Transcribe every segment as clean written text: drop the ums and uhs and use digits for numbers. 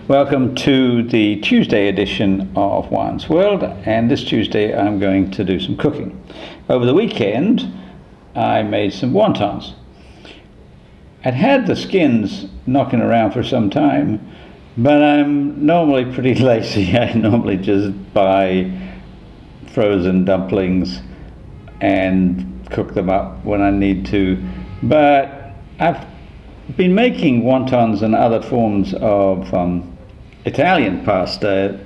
Welcome to the Tuesday edition of Juan's World, and this Tuesday I'm going to do some cooking. Over the weekend I made some wontons. I'd had the skins knocking around for some time, but I'm normally pretty lazy. I normally just buy frozen dumplings and cook them up when I need to, but I've been making wontons and other forms of Italian pasta,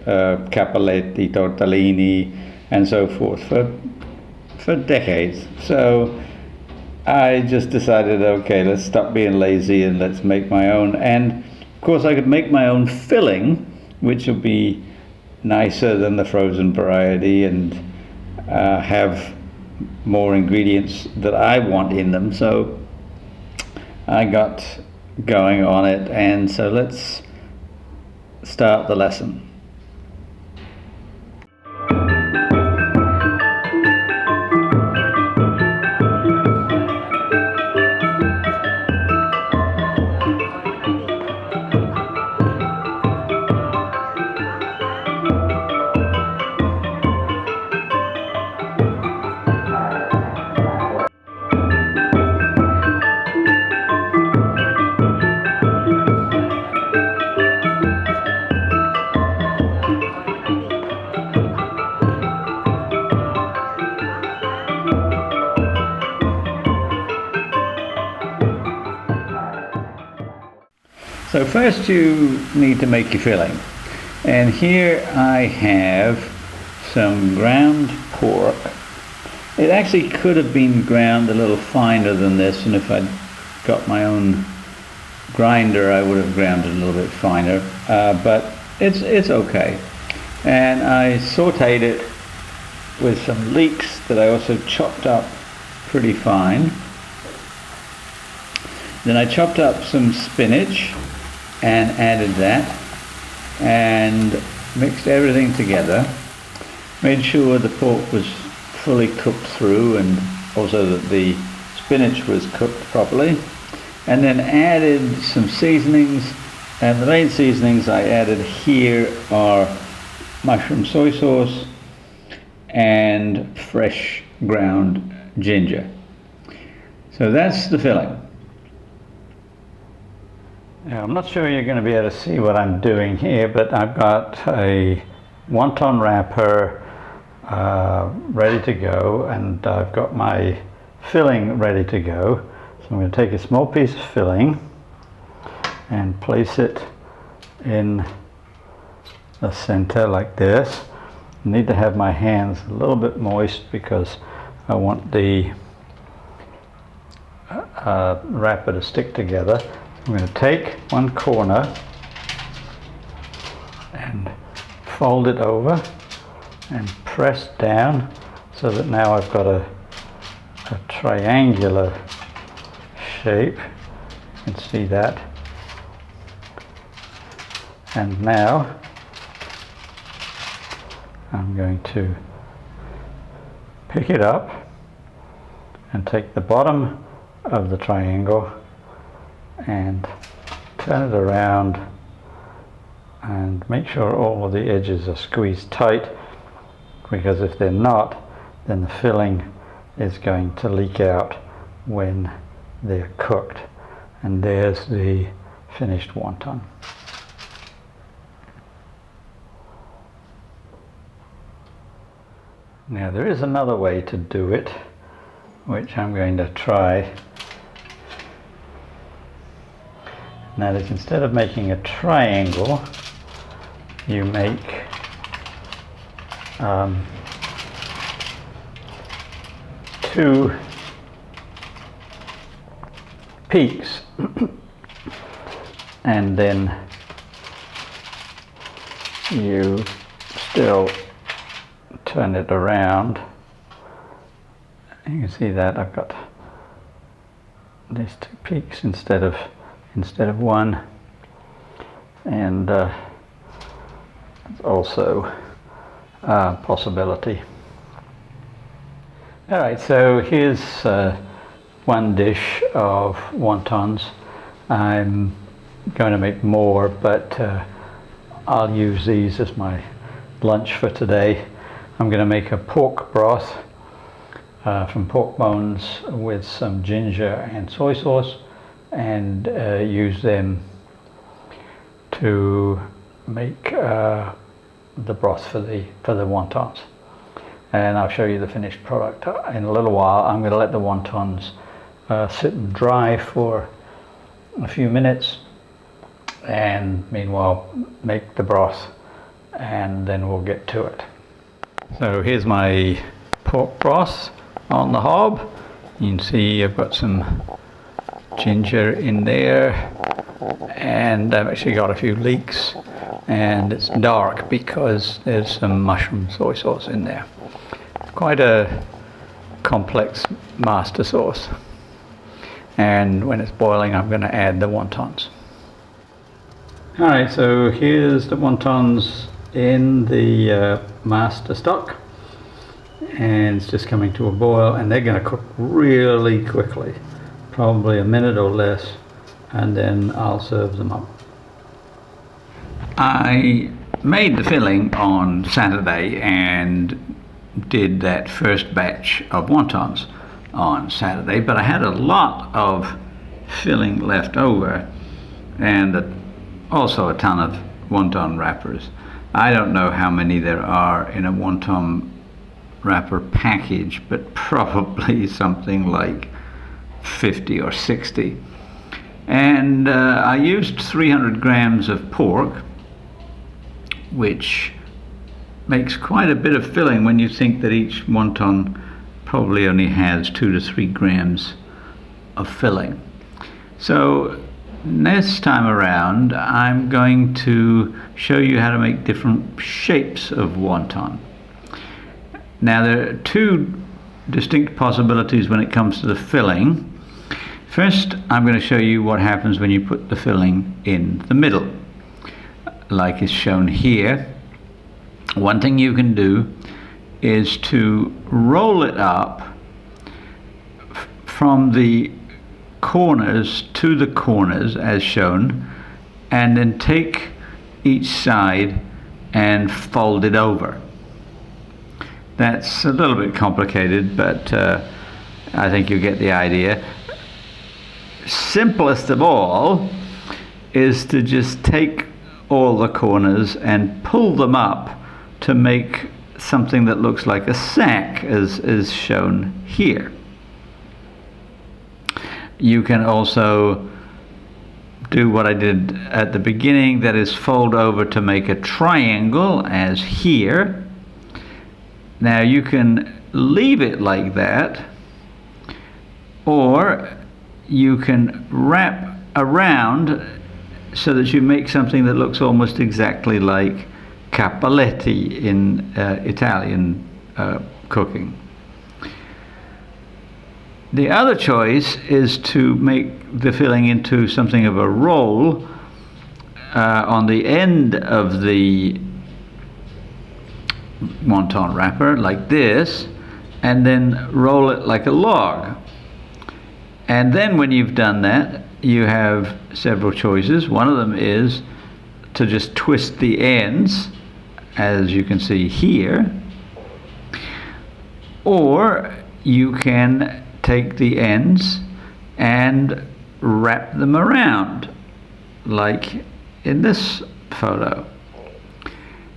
cappelletti, tortellini, and so forth for decades. So I just decided, okay, let's stop being lazy and let's make my own. And of course I could make my own filling, which will be nicer than the frozen variety and have more ingredients that I want in them. So I got going on it, and so let's start the lesson. So first you need to make your filling, and here I have some ground pork. It actually could have been ground a little finer than this, and if I'd got my own grinder I would have ground it a little bit finer, but it's okay. And I sauteed it with some leeks that I also chopped up pretty fine. Then I chopped up some spinach and added that and mixed everything together, made sure the pork was fully cooked through and also that the spinach was cooked properly, and then added some seasonings. And the main seasonings I added here are mushroom soy sauce and fresh ground ginger. So that's the filling. Now, I'm not sure you're going to be able to see what I'm doing here, but I've got a wonton wrapper ready to go, and I've got my filling ready to go. So I'm going to take a small piece of filling and place it in the center like this. I need to have my hands a little bit moist because I want the wrapper to stick together. I'm going to take one corner and fold it over and press down so that now I've got a triangular shape. You can see that. And now I'm going to pick it up and take the bottom of the triangle and turn it around and make sure all of the edges are squeezed tight, because if they're not, then the filling is going to leak out when they're cooked. And there's the finished wonton. Now there is another way to do it, which I'm going to try. Now that instead of making a triangle, you make two peaks and then you still turn it around. You can see that I've got these two peaks instead of one, and it's also a possibility. Alright, so here's one dish of wontons. I'm going to make more, but I'll use these as my lunch for today. I'm going to make a pork broth from pork bones with some ginger and soy sauce, and use them to make the broth for the wontons. And I'll show you the finished product in a little while. I'm going to let the wontons sit and dry for a few minutes, and meanwhile make the broth, and then we'll get to it. So here's my pork broth on the hob. You can see I've got some ginger in there, and I've actually got a few leeks, and it's dark because there's some mushroom soy sauce in there. Quite a complex master sauce. And when it's boiling, I'm going to add the wontons. Alright, so here's the wontons in the master stock, and it's just coming to a boil, and they're going to cook really quickly, probably a minute or less, and then I'll serve them up. I made the filling on Saturday and did that first batch of wontons on Saturday, but I had a lot of filling left over, and also a ton of wonton wrappers. I don't know how many there are in a wonton wrapper package, but probably something like 50 or 60. And I used 300 grams of pork, which makes quite a bit of filling when you think that each wonton probably only has 2 to 3 grams of filling. So next time around, I'm going to show you how to make different shapes of wonton. Now, there are two distinct possibilities when it comes to the filling. First, I'm going to show you what happens when you put the filling in the middle, like is shown here. One thing you can do is to roll it up from the corners to the corners as shown, and then take each side and fold it over. That's a little bit complicated, but I think you get the idea. Simplest of all is to just take all the corners and pull them up to make something that looks like a sack, as is shown here. You can also do what I did at the beginning, that is fold over to make a triangle, as here. Now you can leave it like that, or you can wrap around so that you make something that looks almost exactly like capelletti in Italian cooking. The other choice is to make the filling into something of a roll on the end of the wonton wrapper, like this, and then roll it like a log. And then when you've done that, you have several choices. One of them is to just twist the ends, as you can see here, or you can take the ends and wrap them around, like in this photo.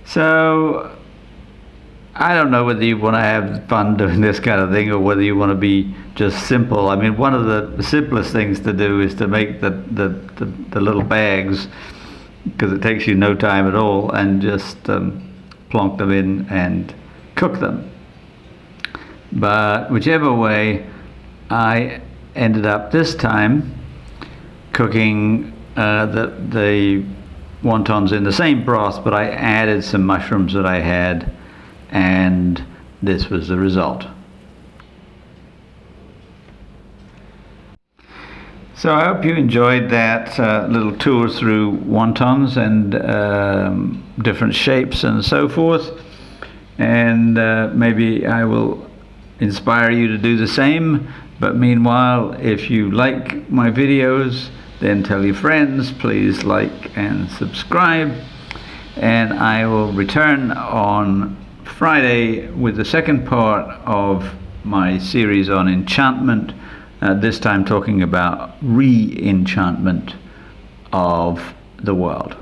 So I don't know whether you want to have fun doing this kind of thing, or whether you want to be just simple. I mean, one of the simplest things to do is to make the little bags, because it takes you no time at all, and just plonk them in and cook them. But whichever way, I ended up this time cooking the wontons in the same broth, but I added some mushrooms that I had, and this was the result. So I hope you enjoyed that little tour through wontons and different shapes and so forth, and maybe I will inspire you to do the same. But meanwhile, if you like my videos, then tell your friends. Please like and subscribe, and I will return on Friday with the second part of my series on enchantment, this time talking about re-enchantment of the world.